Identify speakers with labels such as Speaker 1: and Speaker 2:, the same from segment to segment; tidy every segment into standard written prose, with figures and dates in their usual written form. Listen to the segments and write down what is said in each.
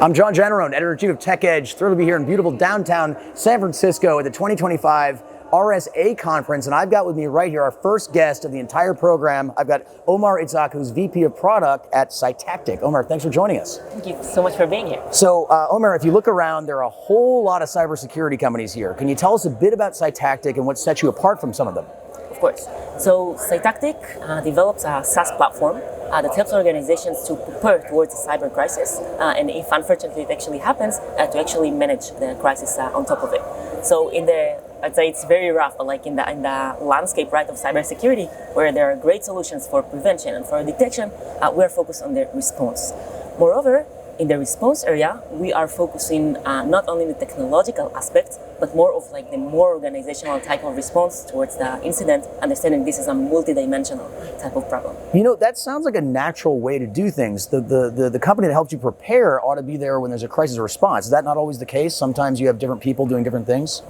Speaker 1: I'm John Janarone, Editor-in-Chief of Tech Edge. Thrilled to be here in beautiful downtown San Francisco at the 2025 RSAC conference, and I've got with me right here our first guest of the entire program. I've got Omer Itzhak, who's VP of Product at Cytactic. Omer, thanks for joining us.
Speaker 2: Thank you so much for being here.
Speaker 1: So, Omer, if you look around, there are a whole lot of cybersecurity companies here. Can you tell us a bit about Cytactic and what sets you apart from some of them?
Speaker 2: Of course. So Cytactic develops a SaaS platform that helps organizations to prepare towards a cyber crisis, and if unfortunately it actually happens, to actually manage the crisis on top of it. So I'd say it's very rough, but like in the landscape, right, of cybersecurity, where there are great solutions for prevention and for detection, we're focused on the response. Moreover, in the response area, we are focusing not only the technological aspects, but more of like the more organizational type of response towards the incident, understanding this is a multidimensional type of problem.
Speaker 1: You know, that sounds like a natural way to do things. The company that helps you prepare ought to be there when there's a crisis response. Is that not always the case? Sometimes you have different people doing different things?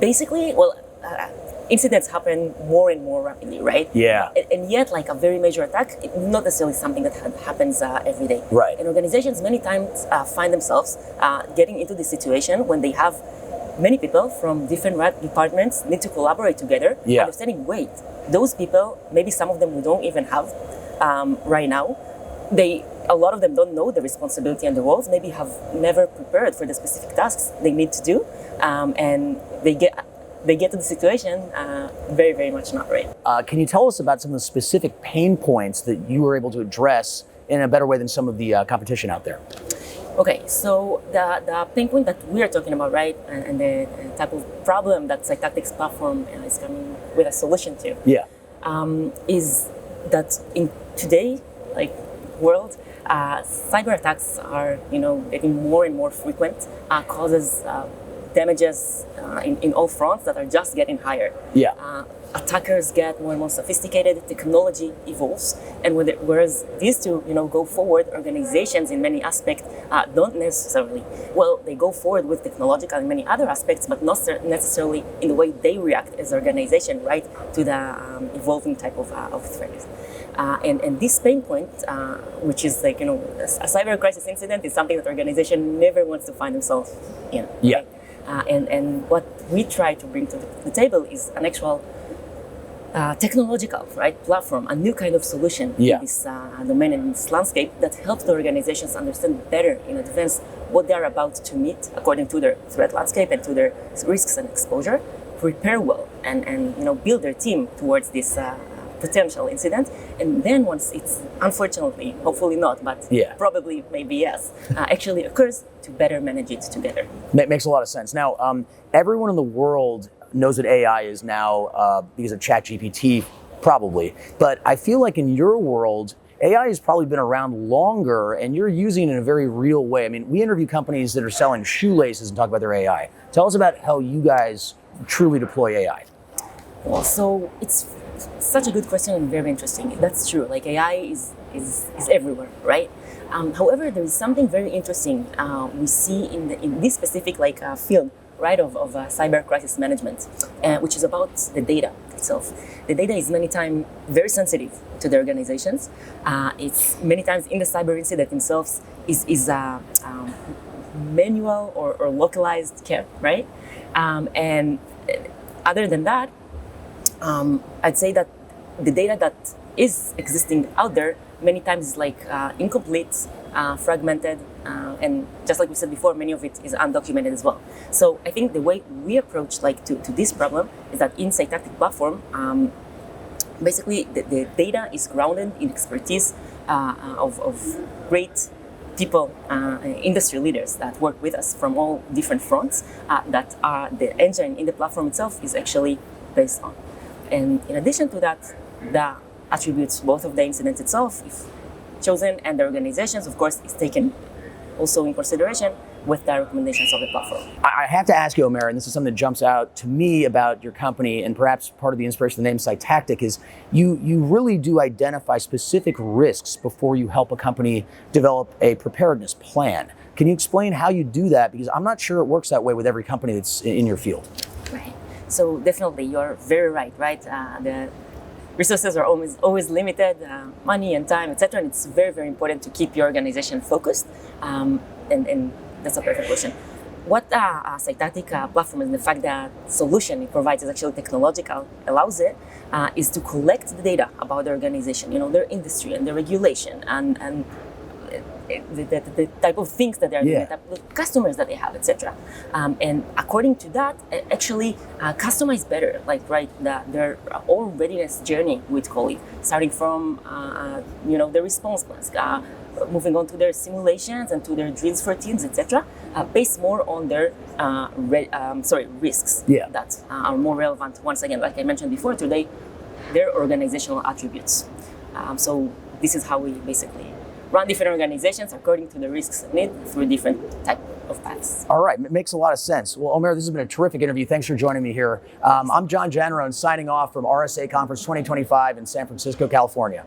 Speaker 2: Basically, incidents happen more and more rapidly, right?
Speaker 1: Yeah.
Speaker 2: And yet, like a very major attack, it's not necessarily something that happens every day.
Speaker 1: Right.
Speaker 2: And organizations many times find themselves getting into this situation when they have many people from different departments need to collaborate together, understanding, wait, those people, maybe some of them we don't even have right now, a lot of them don't know the responsibility and the roles, maybe have never prepared for the specific tasks they need to do, and they get to the situation very, very much not right.
Speaker 1: Can you tell us about some of the specific pain points that you were able to address in a better way than some of the competition out there?
Speaker 2: Okay, so the pain point that we are talking about, right, and the type of problem that Cytactic's platform is coming with a solution to, is that in today, world, cyber attacks are, getting more and more frequent, causes damages in all fronts that are just getting higher. Attackers get more and more sophisticated, technology evolves, and whereas these two, go forward, organizations in many aspects don't necessarily. Well, they go forward with technological in many other aspects, but not necessarily in the way they react as an organization, right, to the evolving type of threats. And this pain point, which is like, a cyber crisis incident is something that organization never wants to find themselves in. Right? And what we try to bring to the table is an actual technological platform, a new kind of solution in this domain and this landscape that helps the organizations understand better in advance what they are about to meet according to their threat landscape and to their risks and exposure, prepare well, and build their team towards this potential incident, and then once it's unfortunately, hopefully not, but probably maybe yes, actually occurs, to better manage it together.
Speaker 1: Makes a lot of sense. Now, everyone in the world knows that AI is now because of ChatGPT, probably, but I feel like in your world, AI has probably been around longer and you're using it in a very real way. I mean, we interview companies that are selling shoelaces and talk about their AI. Tell us about how you guys truly deploy AI.
Speaker 2: Well, so it's such a good question and very interesting. That's true. Like AI is everywhere, right? However, there is something very interesting we see in this specific field, right, of cyber crisis management, which is about the data itself. The data is many times very sensitive to the organizations. It's many times in the cyber incident themselves is manual or localized care, right? And other than that, I'd say that the data that is existing out there many times is incomplete, fragmented, and just like we said before, many of it is undocumented as well. So I think the way we approach to this problem is that in Cytactic platform, basically the data is grounded in expertise of great people, industry leaders that work with us from all different fronts that are the engine in the platform itself is actually based on. And in addition to that, the attributes both of the incident itself, if chosen, and the organizations, of course, is taken also in consideration with the recommendations of the platform.
Speaker 1: I have to ask you, Omer, and this is something that jumps out to me about your company, and perhaps part of the inspiration of the name Cytactic is you really do identify specific risks before you help a company develop a preparedness plan. Can you explain how you do that? Because I'm not sure it works that way with every company that's in your field.
Speaker 2: Right. So definitely, you're very right? resources are always limited, money and time, etc. And it's very, very important to keep your organization focused. And that's a perfect question. What a Cytactic platform and the fact that solution it provides is actually technological, allows it, is to collect the data about the organization, their industry and the regulation and the type of things that they're doing, the type of customers that they have, etc. And according to that, actually customize better, their all readiness journey, we'd call it, starting from the response plans, moving on to their simulations and to their drills for teams, etc. Based more on their risks that are more relevant. Once again, like I mentioned before today, their organizational attributes. So this is how we basically run different organizations according to the risks need through different type of paths.
Speaker 1: All right, it makes a lot of sense. Well, Omer, this has been a terrific interview. Thanks for joining me here. I'm John Janarone, signing off from RSA Conference 2025 in San Francisco, California.